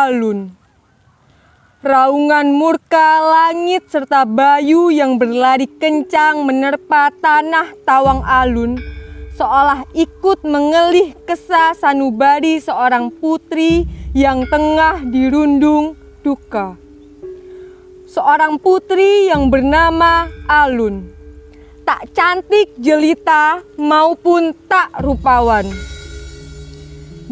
Alun. Raungan murka langit serta bayu yang berlari kencang menerpa tanah tawang alun, seolah ikut mengelih kesah sanubari seorang putri yang tengah dirundung duka. Seorang putri yang bernama Alun, tak cantik jelita maupun tak rupawan.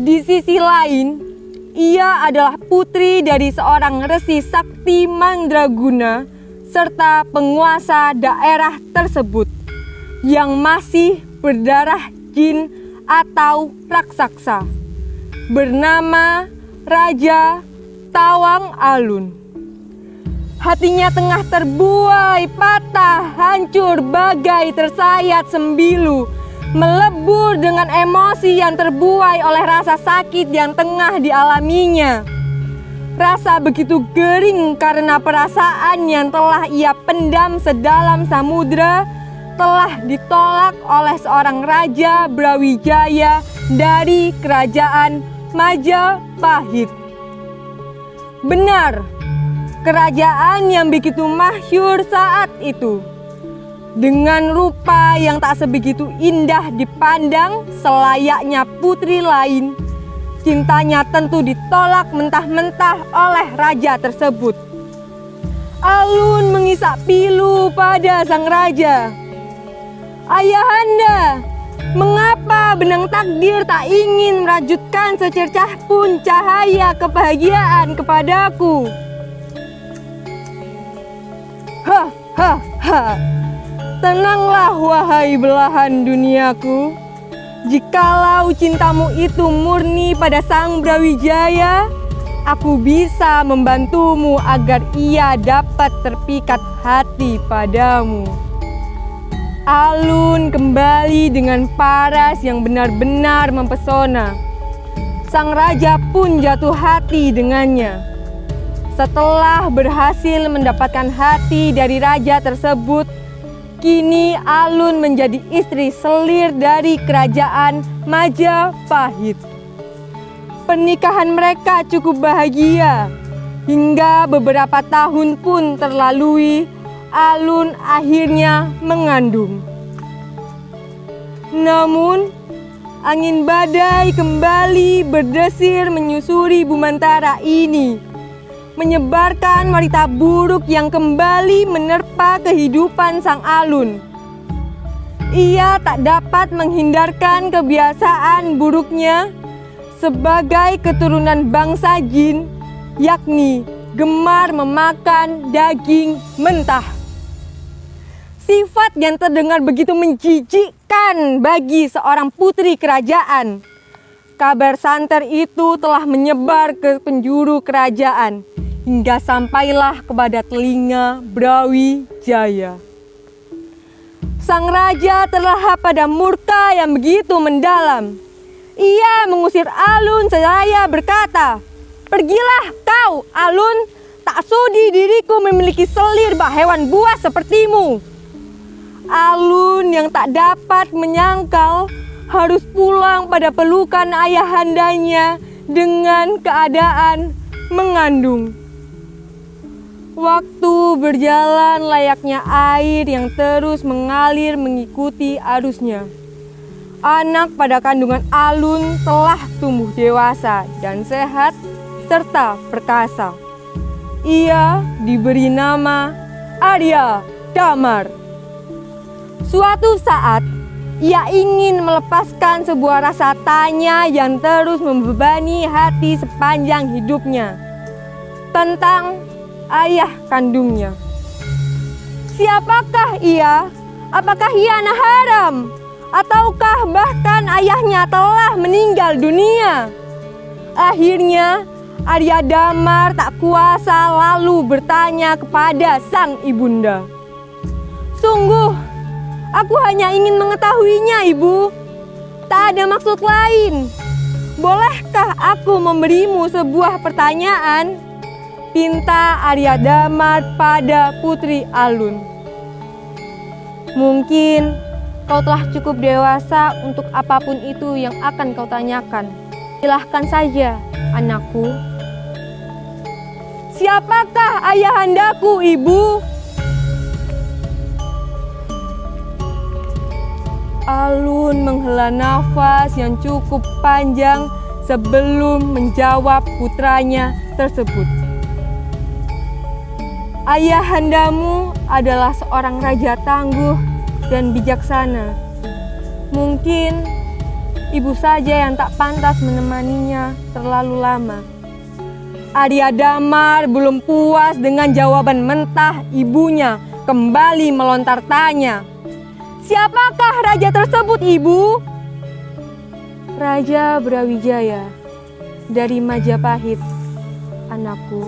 Di sisi lain, ia adalah putri dari seorang resi sakti mandraguna serta penguasa daerah tersebut yang masih berdarah jin atau raksasa, bernama Raja Tawang Alun. Hatinya tengah terbuai, patah, hancur, bagai tersayat sembilu, melebur dengan emosi yang terbuai oleh rasa sakit yang tengah dialaminya. Rasa begitu gering karena perasaan yang telah ia pendam sedalam samudra telah ditolak oleh seorang Raja Brawijaya dari kerajaan Majapahit. Benar, kerajaan yang begitu masyhur saat itu, dengan rupa yang tak sebegitu indah dipandang selayaknya putri lain, cintanya tentu ditolak mentah-mentah oleh raja tersebut. Alun mengisak pilu pada sang raja. "Ayahanda, mengapa benang takdir tak ingin merajutkan secercah pun cahaya kebahagiaan kepadaku?" Tenanglah wahai belahan duniaku. Jikalau cintamu itu murni pada sang Brawijaya, aku bisa membantumu agar ia dapat terpikat hati padamu. Alun kembali dengan paras yang benar-benar mempesona. Sang raja pun jatuh hati dengannya. Setelah berhasil mendapatkan hati dari raja tersebut, kini Alun menjadi istri selir dari kerajaan Majapahit. Pernikahan mereka cukup bahagia. Hingga beberapa tahun pun terlalui, Alun akhirnya mengandung. Namun, angin badai kembali berdesir menyusuri Bumantara ini, menyebarkan berita buruk yang kembali menerpa kehidupan sang Alun. Ia tak dapat menghindarkan kebiasaan buruknya sebagai keturunan bangsa jin, yakni gemar memakan daging mentah. Sifat yang terdengar begitu menjijikkan bagi seorang putri kerajaan. Kabar santer itu telah menyebar ke penjuru kerajaan hingga sampailah kepada telinga Brawijaya. Sang raja terlahap pada murka yang begitu mendalam. Ia mengusir Alun seraya berkata, "Pergilah kau, Alun, tak sudi diriku memiliki selir bak hewan buas sepertimu." Alun yang tak dapat menyangkal harus pulang pada pelukan ayahandanya dengan keadaan mengandung. Waktu berjalan layaknya air yang terus mengalir mengikuti arusnya. Anak pada kandungan Alun telah tumbuh dewasa dan sehat serta perkasa. Ia diberi nama Arya Damar. Suatu saat, ia ingin melepaskan sebuah rasa tanya yang terus membebani hati sepanjang hidupnya tentang ayah kandungnya. Siapakah ia? Apakah ia anak haram? Ataukah bahkan ayahnya telah meninggal dunia? Akhirnya, Arya Damar tak kuasa lalu bertanya kepada sang ibunda. "Sungguh, aku hanya ingin mengetahuinya, Ibu. Tak ada maksud lain. Bolehkah aku memberimu sebuah pertanyaan?" pinta Arya Damar pada Putri Alun. "Mungkin kau telah cukup dewasa untuk apapun itu yang akan kau tanyakan. Silahkan saja, anakku." Siapakah ayahandaku, Ibu? Alun menghela nafas yang cukup panjang sebelum menjawab putranya tersebut. Ayahandamu adalah seorang raja tangguh dan bijaksana. Mungkin ibu saja yang tak pantas menemaninya terlalu lama. Arya Damar belum puas dengan jawaban mentah ibunya, kembali melontar tanya. Siapakah raja tersebut, Ibu? Raja Brawijaya dari Majapahit, anakku.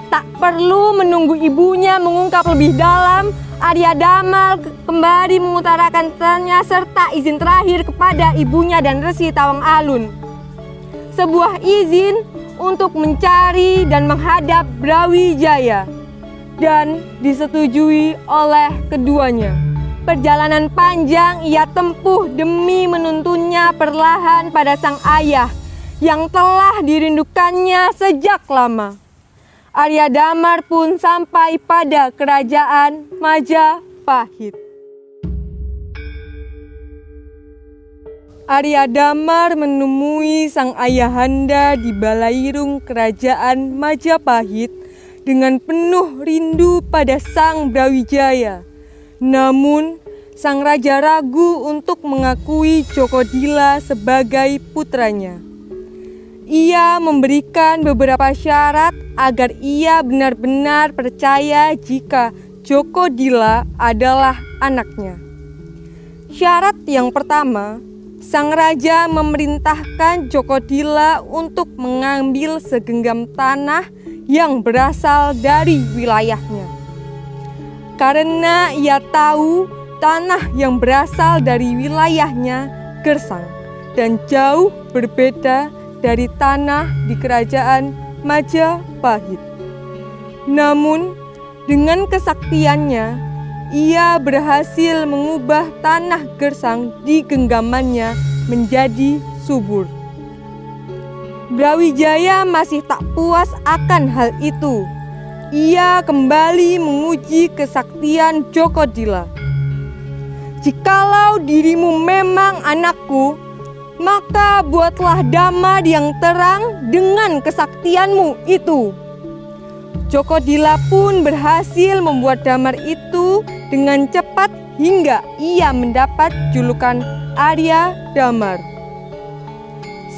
Tak perlu menunggu ibunya mengungkap lebih dalam, Arya Damar kembali mengutarakan tanya serta izin terakhir kepada ibunya dan Resi Tawang Alun. Sebuah izin untuk mencari dan menghadap Brawijaya dan disetujui oleh keduanya. Perjalanan panjang ia tempuh demi menuntunnya perlahan pada sang ayah yang telah dirindukannya sejak lama. Arya Damar pun sampai pada kerajaan Majapahit. Arya Damar menemui sang ayahanda di balairung kerajaan Majapahit dengan penuh rindu pada sang Brawijaya. Namun, sang raja ragu untuk mengakui Jokodila sebagai putranya. Ia memberikan beberapa syarat agar ia benar-benar percaya jika Jokodila adalah anaknya. Syarat yang pertama, sang raja memerintahkan Jokodila untuk mengambil segenggam tanah yang berasal dari wilayahnya. Karena ia tahu tanah yang berasal dari wilayahnya gersang dan jauh berbeda dari tanah di kerajaan Majapahit. Namun, dengan kesaktiannya, ia berhasil mengubah tanah gersang di genggamannya menjadi subur. Brawijaya masih tak puas akan hal itu. Ia kembali menguji kesaktian Jokodila. Jikalau dirimu memang anakku, maka buatlah damar yang terang dengan kesaktianmu itu. Jokodila pun berhasil membuat damar itu dengan cepat hingga ia mendapat julukan Arya Damar.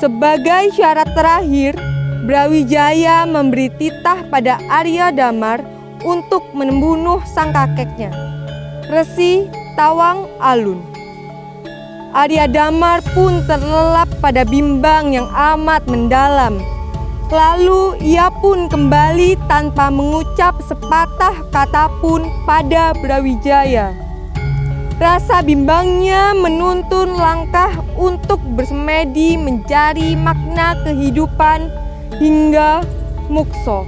Sebagai syarat terakhir, Brawijaya memberi titah pada Arya Damar untuk membunuh sang kakeknya, Resi Tawang Alun. Arya Damar pun terlelap pada bimbang yang amat mendalam. Lalu ia pun kembali tanpa mengucap sepatah kata pun pada Brawijaya. Rasa bimbangnya menuntun langkah untuk bersemedi mencari makna kehidupan hingga mukso.